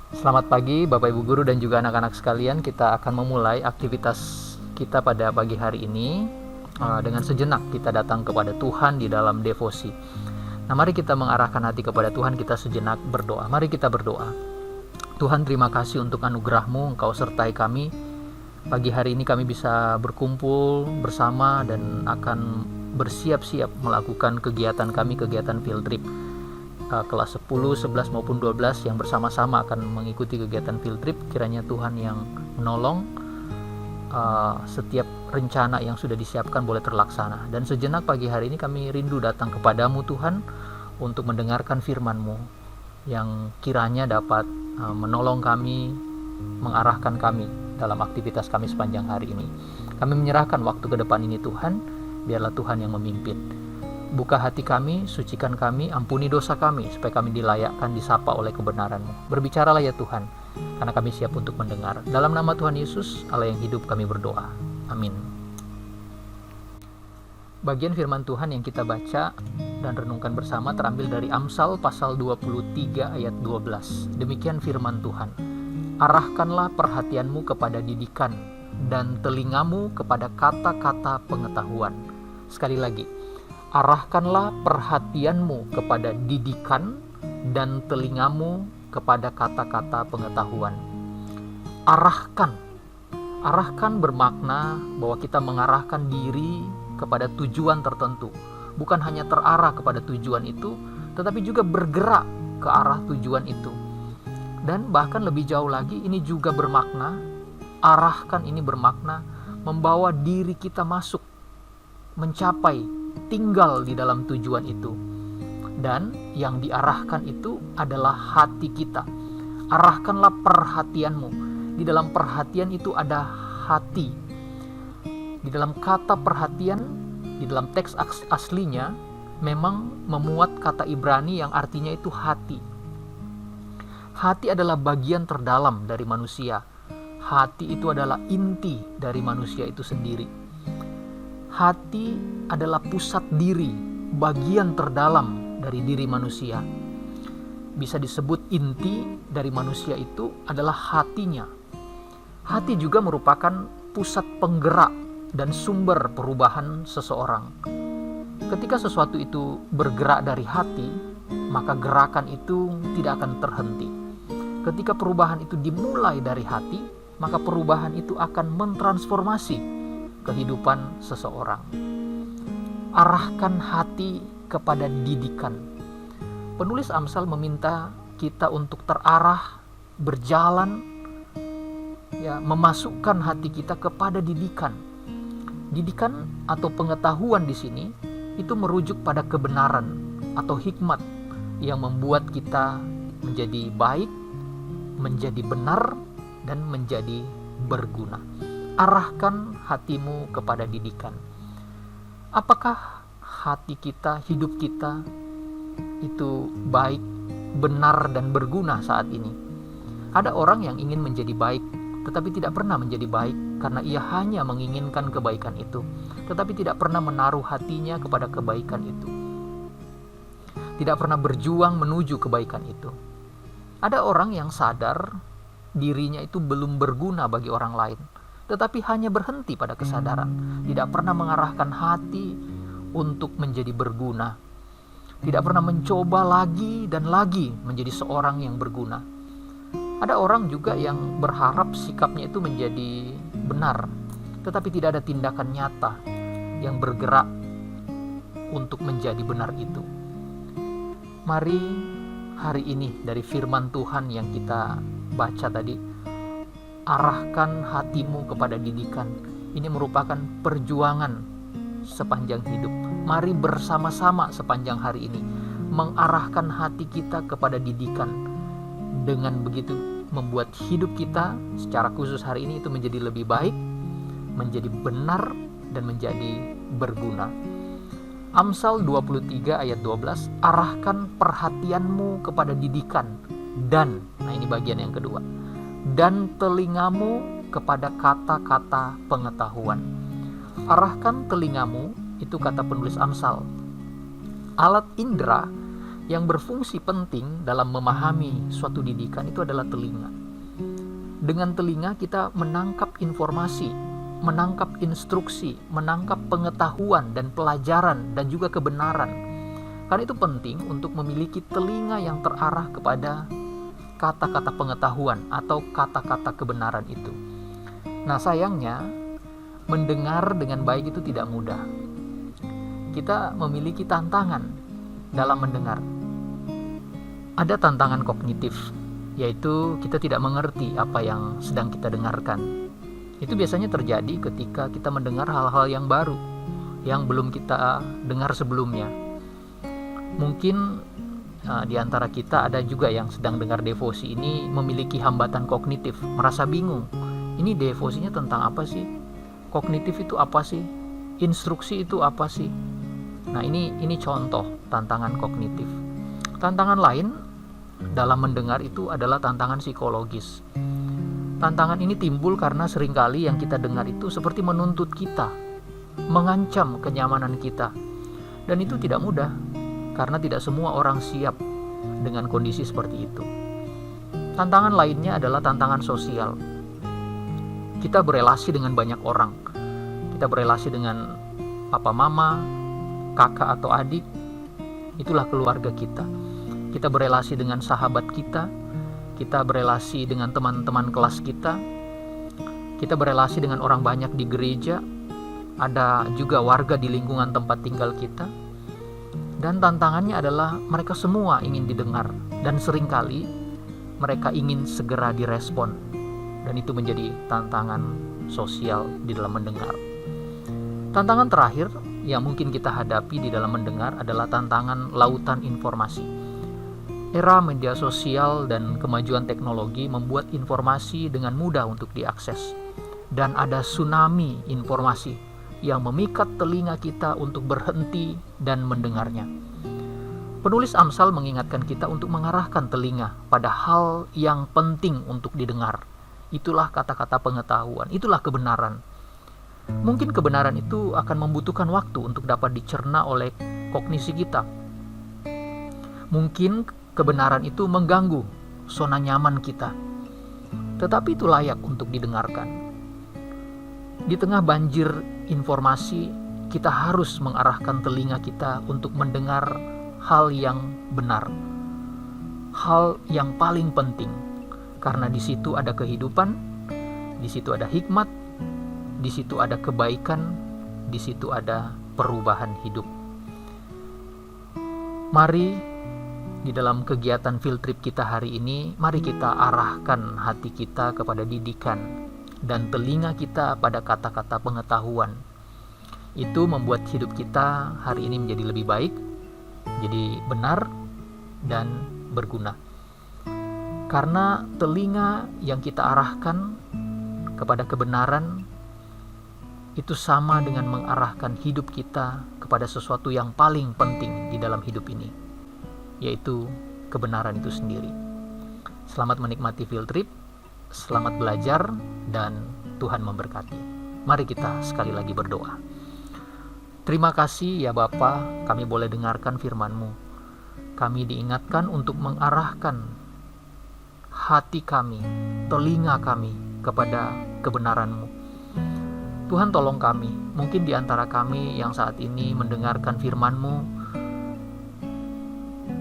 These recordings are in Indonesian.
Selamat pagi Bapak Ibu Guru dan juga anak-anak sekalian. Kita akan memulai aktivitas kita pada pagi hari ini dengan sejenak kita datang kepada Tuhan di dalam devosi. Nah, mari kita mengarahkan hati kepada Tuhan, kita sejenak berdoa. Mari kita berdoa. Tuhan, terima kasih untuk anugerah-Mu, Engkau sertai kami. Pagi hari ini kami bisa berkumpul bersama dan akan bersiap-siap melakukan kegiatan kami, kegiatan field trip kelas 10, 11 maupun 12 yang bersama-sama akan mengikuti kegiatan field trip. Kiranya Tuhan yang menolong setiap rencana yang sudah disiapkan boleh terlaksana. Dan sejenak pagi hari ini kami rindu datang kepadamu Tuhan untuk mendengarkan firman-Mu yang kiranya dapat menolong kami, mengarahkan kami dalam aktivitas kami sepanjang hari ini. Kami menyerahkan waktu ke depan ini Tuhan, biarlah Tuhan yang memimpin. Buka hati kami, sucikan kami, ampuni dosa kami, supaya kami dilayakkan, disapa oleh kebenaran-Mu. Berbicaralah ya Tuhan, karena kami siap untuk mendengar. Dalam nama Tuhan Yesus, Allah yang hidup, kami berdoa. Amin. Bagian firman Tuhan yang kita baca dan renungkan bersama terambil dari Amsal pasal 23 ayat 12. Demikian firman Tuhan. Arahkanlah perhatianmu kepada didikan dan telingamu kepada kata-kata pengetahuan. Sekali lagi. Arahkanlah perhatianmu kepada didikan dan telingamu kepada kata-kata pengetahuan. Arahkan bermakna bahwa kita mengarahkan diri kepada tujuan tertentu. Bukan hanya terarah kepada tujuan itu, tetapi juga bergerak ke arah tujuan itu. Dan bahkan lebih jauh lagi, ini juga bermakna, arahkan ini bermakna membawa diri kita masuk, mencapai, tinggal di dalam tujuan itu. Dan yang diarahkan itu adalah hati kita. Arahkanlah perhatianmu. Di dalam perhatian itu ada hati. Di dalam kata perhatian, di dalam teks aslinya memang memuat kata Ibrani yang artinya itu hati. Hati adalah bagian terdalam dari manusia. Hati itu adalah inti dari manusia itu sendiri. Hati adalah pusat diri, bagian terdalam dari diri manusia. Bisa disebut inti dari manusia itu adalah hatinya. Hati juga merupakan pusat penggerak dan sumber perubahan seseorang. Ketika sesuatu itu bergerak dari hati, maka gerakan itu tidak akan terhenti. Ketika perubahan itu dimulai dari hati, maka perubahan itu akan mentransformasi kehidupan seseorang. Arahkan hati kepada didikan. Penulis Amsal meminta kita untuk terarah, berjalan, memasukkan hati kita kepada didikan. Didikan atau pengetahuan di sini itu merujuk pada kebenaran atau hikmat yang membuat kita menjadi baik, menjadi benar, dan menjadi berguna. Arahkan hatimu kepada didikan. Apakah hati kita, hidup kita itu baik, benar, dan berguna saat ini? Ada orang yang ingin menjadi baik, tetapi tidak pernah menjadi baik karena ia hanya menginginkan kebaikan itu, tetapi tidak pernah menaruh hatinya kepada kebaikan itu. Tidak pernah berjuang menuju kebaikan itu. Ada orang yang sadar dirinya itu belum berguna bagi orang lain, tetapi hanya berhenti pada kesadaran, tidak pernah mengarahkan hati untuk menjadi berguna, tidak pernah mencoba lagi dan lagi menjadi seorang yang berguna. Ada orang juga yang berharap sikapnya itu menjadi benar, tetapi tidak ada tindakan nyata yang bergerak untuk menjadi benar itu. Mari hari ini dari firman Tuhan yang kita baca tadi, arahkan hatimu kepada didikan. Ini merupakan perjuangan sepanjang hidup. Mari bersama-sama sepanjang hari ini mengarahkan hati kita kepada didikan. Dengan begitu membuat hidup kita secara khusus hari ini itu menjadi lebih baik, menjadi benar, dan menjadi berguna. Amsal 23 ayat 12, arahkan perhatianmu kepada didikan dan, ini bagian yang kedua, dan telingamu kepada kata-kata pengetahuan. Arahkan telingamu, itu kata penulis Amsal. Alat indera Yang berfungsi penting dalam memahami suatu didikan itu adalah telinga. Dengan telinga kita menangkap informasi, menangkap instruksi, menangkap pengetahuan dan pelajaran dan juga kebenaran. Karena itu penting untuk memiliki telinga yang terarah kepada kata-kata pengetahuan atau kata-kata kebenaran itu. Nah, sayangnya mendengar dengan baik itu tidak mudah. Kita memiliki tantangan dalam mendengar. Ada tantangan kognitif, yaitu kita tidak mengerti apa yang sedang kita dengarkan. Itu biasanya terjadi ketika kita mendengar hal-hal yang baru, yang belum kita dengar sebelumnya. Mungkin di antara kita ada juga yang sedang dengar devosi ini memiliki hambatan kognitif, merasa bingung. Ini devosinya tentang apa sih? Kognitif itu apa sih? Instruksi itu apa sih? Nah, ini contoh tantangan kognitif. Tantangan lain dalam mendengar itu adalah tantangan psikologis. Tantangan ini timbul karena seringkali yang kita dengar itu seperti menuntut kita, mengancam kenyamanan kita. Dan itu tidak mudah, karena tidak semua orang siap dengan kondisi seperti itu. Tantangan lainnya adalah tantangan sosial. Kita berelasi dengan banyak orang. Kita berelasi dengan papa mama, kakak atau adik. Itulah keluarga kita. Kita berelasi dengan sahabat kita. Kita berelasi dengan teman-teman kelas kita. Kita berelasi dengan orang banyak di gereja. Ada juga warga di lingkungan tempat tinggal kita. Dan tantangannya adalah mereka semua ingin didengar. Dan seringkali mereka ingin segera direspon. Dan itu menjadi tantangan sosial di dalam mendengar. Tantangan terakhir yang mungkin kita hadapi di dalam mendengar adalah tantangan lautan informasi. Era media sosial dan kemajuan teknologi membuat informasi dengan mudah untuk diakses. Dan ada tsunami informasi yang memikat telinga kita untuk berhenti dan mendengarnya. Penulis Amsal mengingatkan kita untuk mengarahkan telinga pada hal yang penting untuk didengar. Itulah kata-kata pengetahuan, itulah kebenaran. Mungkin kebenaran itu akan membutuhkan waktu untuk dapat dicerna oleh kognisi kita. Mungkin kebenaran itu mengganggu zona nyaman kita, tetapi itu layak untuk didengarkan. Di tengah banjir informasi, kita harus mengarahkan telinga kita untuk mendengar hal yang benar, hal yang paling penting, karena di situ ada kehidupan, di situ ada hikmat, di situ ada kebaikan, di situ ada perubahan hidup. Mari di dalam kegiatan field trip kita hari ini, mari kita arahkan hati kita kepada didikan dan telinga kita pada kata-kata pengetahuan. Itu membuat hidup kita hari ini menjadi lebih baik, jadi benar dan berguna. Karena telinga yang kita arahkan kepada kebenaran itu sama dengan mengarahkan hidup kita kepada sesuatu yang paling penting di dalam hidup ini, yaitu kebenaran itu sendiri. Selamat menikmati field trip, selamat belajar, dan Tuhan memberkati. Mari kita sekali lagi berdoa. Terima kasih ya Bapa, kami boleh dengarkan firman-Mu. Kami diingatkan untuk mengarahkan hati kami, telinga kami kepada kebenaran-Mu. Tuhan tolong kami, mungkin di antara kami yang saat ini mendengarkan firman-Mu,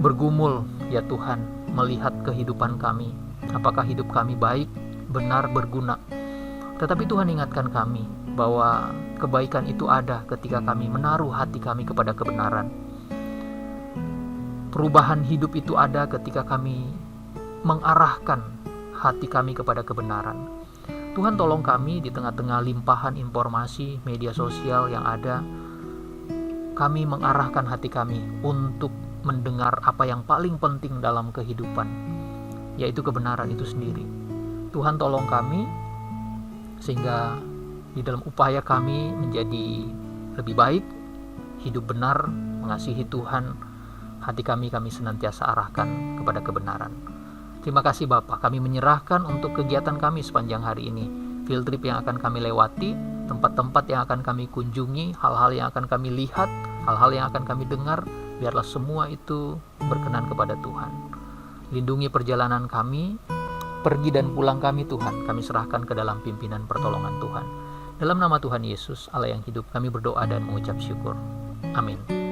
bergumul ya Tuhan, melihat kehidupan kami, apakah hidup kami baik, benar, berguna. Tetapi Tuhan ingatkan kami bahwa kebaikan itu ada ketika kami menaruh hati kami kepada kebenaran. Perubahan hidup itu ada ketika kami mengarahkan hati kami kepada kebenaran. Tuhan tolong kami di tengah-tengah limpahan informasi media sosial yang ada, kami mengarahkan hati kami untuk mendengar apa yang paling penting dalam kehidupan, yaitu kebenaran itu sendiri. Tuhan tolong kami sehingga di dalam upaya kami menjadi lebih baik, hidup benar, mengasihi Tuhan, hati kami senantiasa arahkan kepada kebenaran. Terima kasih Bapa, kami menyerahkan untuk kegiatan kami sepanjang hari ini, field trip yang akan kami lewati, tempat-tempat yang akan kami kunjungi, hal-hal yang akan kami lihat, hal-hal yang akan kami dengar, biarlah semua itu berkenan kepada Tuhan. Lindungi perjalanan kami, pergi dan pulang kami Tuhan, kami serahkan ke dalam pimpinan pertolongan Tuhan. Dalam nama Tuhan Yesus, Allah yang hidup, kami berdoa dan mengucap syukur. Amin.